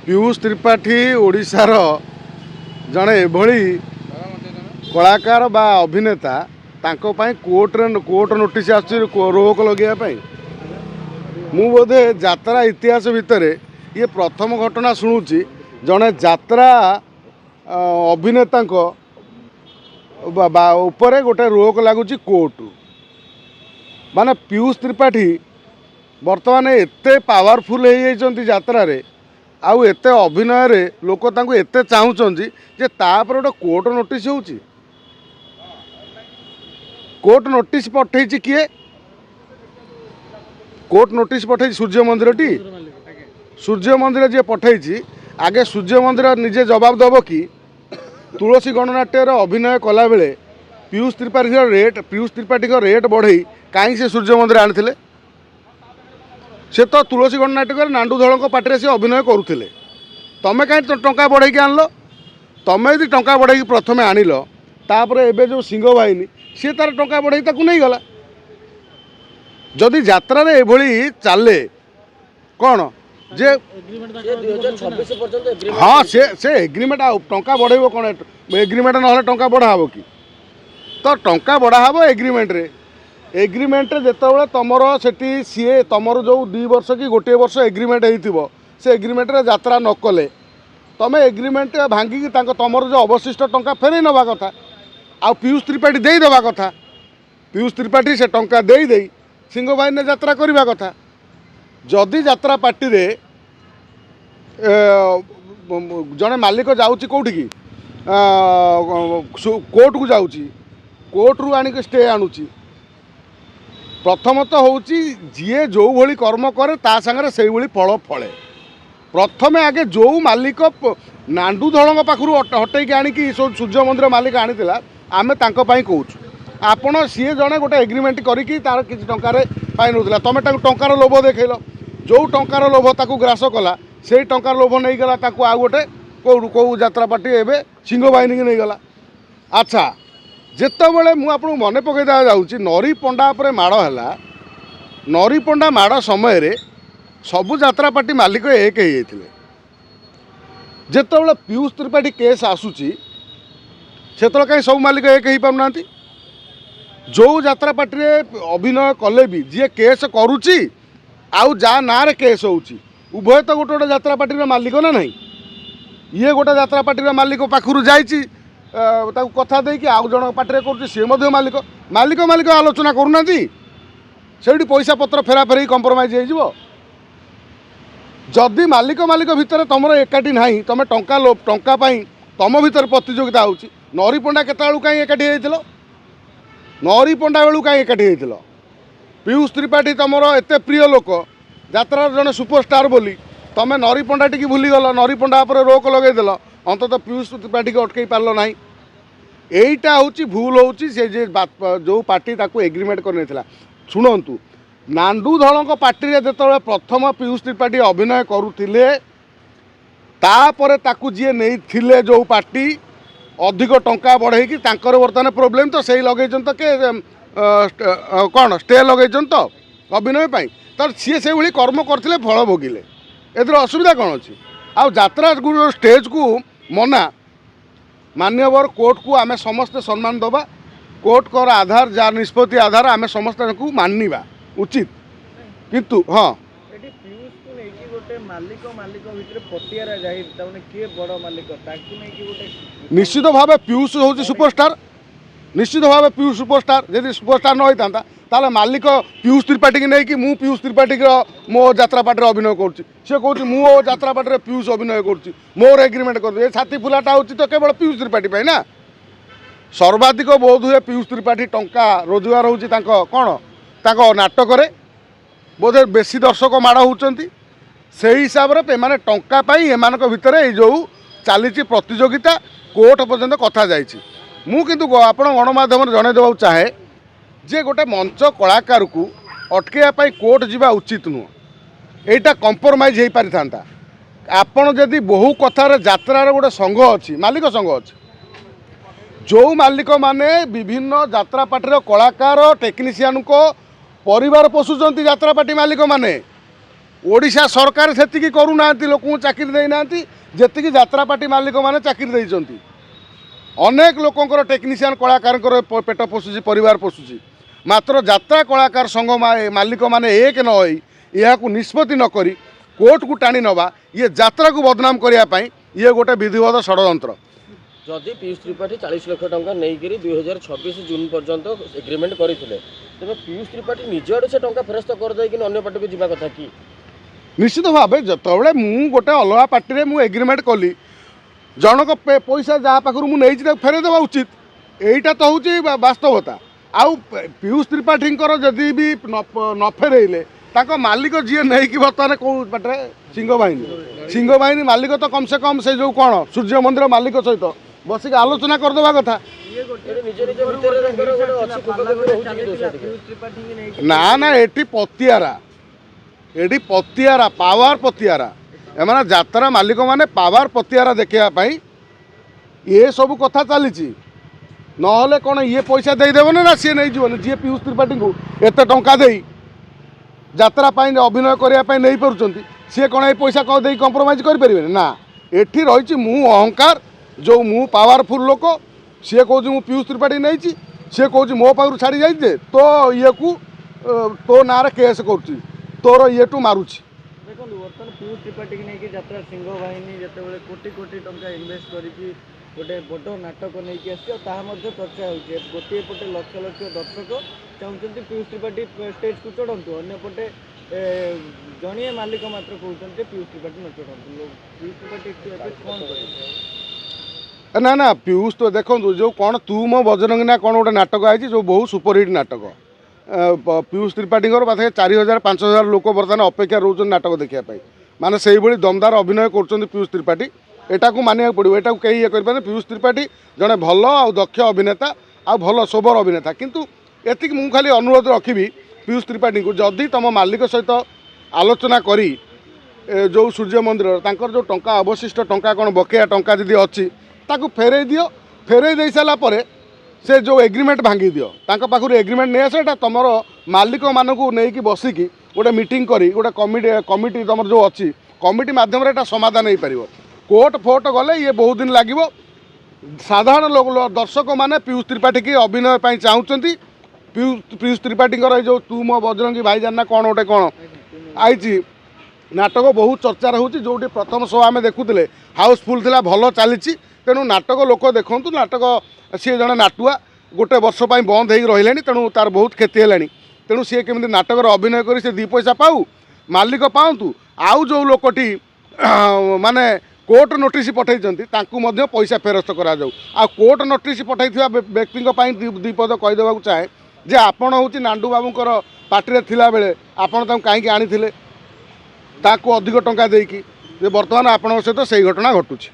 पीयूष त्रिपाठी ओडिशार जड़े एभली कलाकार बा अभिनेता तांको पाई कोर्ट नोटिस आस रोक लगे मु बोधे यात्रा इतिहास भितर ये प्रथम घटना शुणुची जड़े यात्रा अभिनेता उपरे गोटे रोक लगुच कोर्ट माने पीयूष त्रिपाठी बर्तमान एते पावरफुल हो यात्रा आउ एते अभिनय रे लोक तांको एते चाहुचंती जे तापर गोटे कोर्ट नोटिस होउची। कोर्ट नोटिस पठेछि किए? कोर्ट नोटिस पठेछि सूर्य मंदिर टी सूर्य मंदिर जे पठेछि आगे सूर्य मंदिर निजे जवाब दब कि तुलसी गणनाट्यर अभिनय कला बेले पीयूष त्रिपाठी रेट बढ़ई कहीं से सूर्य मंदिर आनी से तो तुलसी गणनाट्य नांडू धड़ पार्टी से अभिनय करुले तमें कहीं टंका बढ़े आनल तमें यदि टंका बढ़े प्रथम आनिल तापर एबे जो सिंह बाहिनी सी तार टंका बढ़े नहीं गला जदि यात्रा एभली चले कौन जे हाँ से एग्रीमेंट टंका बढ़े कौन एग्रीमेंट ना टंका बढ़ा कि तो टंका बढ़ा एग्रीमेंट रे एग्रीमेंट जिते तुमर से सी तुमर जो 2 वर्ष कि गोटे वर्ष एग्रीमेंट हो से एग्रीमेंट रे यात्रा न कले तुम एग्रीमेंट भांगिकी तुमर जो अवशिष्ट टंका फेरई नवा कथा आ पीयूष त्रिपाठी दे देवा कथा पीयूष त्रिपाठी से टंका दे सिंह बाहिनी यात्रा करवा कथा जदि यात्रा पार्टी रे जड़े मालिक जाऊँगी कौटी की कोर्ट को जाऊँगी कोर्ट रु आणिक स्टे आणुची प्रथमतः हूँ जी जो भली कर्म करे ता सांगे से भली फल फले प्रथमे आगे जो मालिक नांडू धड़ पाखु हटैकी आणिकी सूर्य मंदिर मालिक आनीला आमे तांको पाई कहूँ आपण सी जड़े गोटे एग्रीमेंट करी तार किसी टंकार पाई नौला तुम टंकार लोभ देखल जो टंकार लोभ ताकू ग्रास कला से टंकार लोभ नहीं गला ताकू आ गोटे कौ यात्रा पार्टी एवं सिंह बाहिनी की नहीं गला। अच्छा जितेबले मुझे मन पकई जाऊँगी नरी पंडा पर माड़ है नरी पंडा माड़ समय रे सबु यात्रा पार्टी मालिक एक हो जितेबले पीयूष त्रिपाठी केस आसूची से कहीं सब मालिक एक हो पारना जो यात्रा पार्टी रे अभिनय कले भी जी केस करुच्ची आउ जा ना रे केस होउची उभय तो गोटे गोटे यात्रा पार्टी मालिक ना नहीं ये गोटे यात्रा पार्टी मालिक पाखु जाइए कथा देकी आउ जन पार्टी कर सी मालिक मालिक मालिक आलोचना करूना से पैसा पत्र फेरा फेर कंप्रोमाइज हो जदि मालिक मालिक भितर तुम एकाठी ना तुम टंका तुम भीतर प्रतियोगिता हो नरी पंडा केतु कहीं एकाठी होती नरी पंडा बेलू कहीं एकाठी होती पीयूष त्रिपाठी तुम एत प्रिय लोक यात्रा जड़े सुपरस्टार बोली तुम नरी पंडा टी भूलीगल नरी पंडा पर रोक लगेदेल अंतत पीयूष त्रिपाठी को अटकई पार्ल ना यहीटा हूँ भूल हो जो पार्टी ताकू एग्रीमेंट कर शुणु नांडू धड़ पार्टी रे जो प्रथम पीयूष त्रिपाठी अभिनय करुले तापर ताकू जी नहीं जो पार्टी अधिक टंका बढ़ेगी बर्तमान प्रोब्लेम तो सही लगे तो के कौन स्टे लगे तो अभिनय तो सी से भाई कर्म करते फल भोगिले एथर असुविधा कौन अच्छी आउ यात्रा स्टेज को मना मान्यवर कोर्ट को आमे समस्ते सम्मान दबा कोर्ट कर आधार जार निष्पत्ति आधार आमे समस्त को मानवा उचित किंतु हाँ निश्चित भाव पीयूष हूँ सुपरस्टार निश्चित भाव पीयूष सुपरस्टार यदि सुपरस्टार न होता ताले मालिक पीयूष त्रिपाठी की नहीं मु पीयूष त्रिपाठी मो यात्रा पार्टी अभिनय करुँच मो यात्रा पार्टी पीयूष अभिनय कर मोर एग्रीमेंट कर छाती फुलाटा हो तो केवल पीयूष त्रिपाठी ना सर्वाधिक बोध हुए पीयूष त्रिपाठी टंका रोजगार होची कौन नाटक बोधे बेसी दर्शक माड़ होती से हिसाब से मैंने टंका एम भितर जो चली प्रतियोगिता कोर्ट पर्यंत कथा जाइए मु किंतु आपण गणमाध्यम जन देवा चाहे जे गोटे मंच कलाकार को अटकैया कोर्ट जावा उचित नुह एटा कंप्रोमाइज हो पारि था आपण जदि बहु कथार यात्रार गोटे संघ अच्छी मालिक संघ अच्छी जो मालिक माने विभिन्न यात्रा पार्टी कलाकार टेक्नीशियन को परिवार पोषुंट यात्रा पार्टी मालिक माने ओडिशा सरकार सेतिकी करूनाहांती लोक चाकरी देना जेतिकी यात्रा पार्टी मालिक मैंने चाकरी देइचंती अनेक लोकंकर टेक्नीशियन कलाकार पेट पोषुची परिवार पोषुची मात्र यात्रा कलाकार संघ मालिक मैंने एक न होई यह निष्पत्ति नक कोर्ट को टाणी नवा ये यात्रा को बदनाम करने ये गोटे विधिवत षड्यंत्र जदि पीयूष त्रिपाठी 40 लाख टंका नहीं 2026 जून पर्यंत एग्रीमेंट करते तेज पीयूष त्रिपाठी निज आड़ से टंका फेरस्त करदे कि अन्य पार्टी को जावा कथा कि निश्चित भाव जो मु गोटे अलग पार्टी में एग्रीमेंट कली जनक पैसा जहाँ पाखर मुझे फेरे देवा उचित यहीटा तो हूँ वास्तवता आउ पीयूष त्रिपाठी जदि भी न फेरेले मालिक जी नहीं बर्तमान कौ बाटे सिंह बाहिनी मालिक तो कम से कम से जो कौन सूर्य मंदिर मालिक सहित बसिक आलोचना करदेवा कथा ना ना एटी पतियारा पावर पतियारा एम यात्रा मालिक मैंने पावर पतियारा देखापी ये सब कथा चली ना कौन ये पैसा देदेवन ना सी नहीं जीवन जी पीयूष त्रिपाठी को एत टंका दे यात्रा अभिनय करने नहीं पार्टी सी कौन ये पैसा कौन दे कंप्रोमाइज करें ना एठी रही मु अहंकार जो मु पावरफुल लोक सी कौन मु पीयूष त्रिपाठी नहीं सी कौन मो पाखु छाड़ी जाइए तो ये को तो ना केस कर तोर ये टू मारुची देखो बर्तमान पीयूष त्रिपाठी की नहीं यात्रा सिंह बाहिनी जिते कोटी कोटी टंका इनवेस्ट करके गोटे बड़ नाटक नहीं आसी चर्चा हो गोटे पटे लक्ष लक्ष दर्शक चाहते पीयूष त्रिपाठी स्टेज को चढ़ू अंपटे जड़िए मालिक मात्र कहते पीयूष त्रिपाठी न चढ़ू पीयूष त्रिपाठी कौन कर ना ना पीयूष तो देखो जो कौन तू मो बजरंगी ना कौन गोटे नाटक आई जो बहुत सुपरहिट नाटक पीयूष त्रिपाठी पाखे 4000-5000 लोक बर्तमान अपेक्षा रोच नाटक देखापी माने से दमदार अभिनय कर पीयूष त्रिपाठी एटा को मानिया पड़ो एटा को कहीं ये करें पीयूष त्रिपाठी जड़े भल आ दक्ष अभिनेता आ भल सोबर अभिनेता किंतु एति मु खाली अनुरोध रखी पीयूष त्रिपाठी को जदि तुम मालिक सहित आलोचना करी जो सूर्य मंदिर तांकर जो टंका अवशिष्ट टंका कौन बकेया टंका जदि अच्छी ताकू फेरे दियो फेरे दे सारापर से जो एग्रीमेंट भांगी दियो तांका पाखु एग्रीमेंट नहीं आसे तुम मालिक मानक नहीं बसिकी गोटे मीटिंग करी गोटे कमिटी तुम जो अच्छी कमिटी मध्यम समाधान हो पार कोर्ट फोर्ट गले ये बहुत दिन लगे साधारण लोक दर्शक मैंने पीयूष त्रिपाठी की अभिनय चाहते पीयूष त्रिपाठी जो तू मो बजरंगी भाईजान ना कौन गोटे कौन आई नाटक बहुत चर्चा होती जो प्रथम शो आम देखुले हाउसफुल थी भल चली तेणु नाटक लोक देखूँ नाटक सी जड़े नाटुआ गोटे वर्ष बंद हो रही तेणु तार बहुत क्षति है तेणु सी केमी नाटक अभिनय कर दी पैसा पाऊ मालिक पाऊँ आउ जो लोकटी माने कोर्ट नोटिस पठाई पैसा फेरस्त करा कोर्ट नोटिस पठाई व्यक्ति दीपद कहीदेवा चाहे जे आपण हूँ नांडू बाबूर पार्टी थिला बेले आपण कहीं आनी अधिक टंका देकी बर्तमान आपण सहित से घटना घटुची।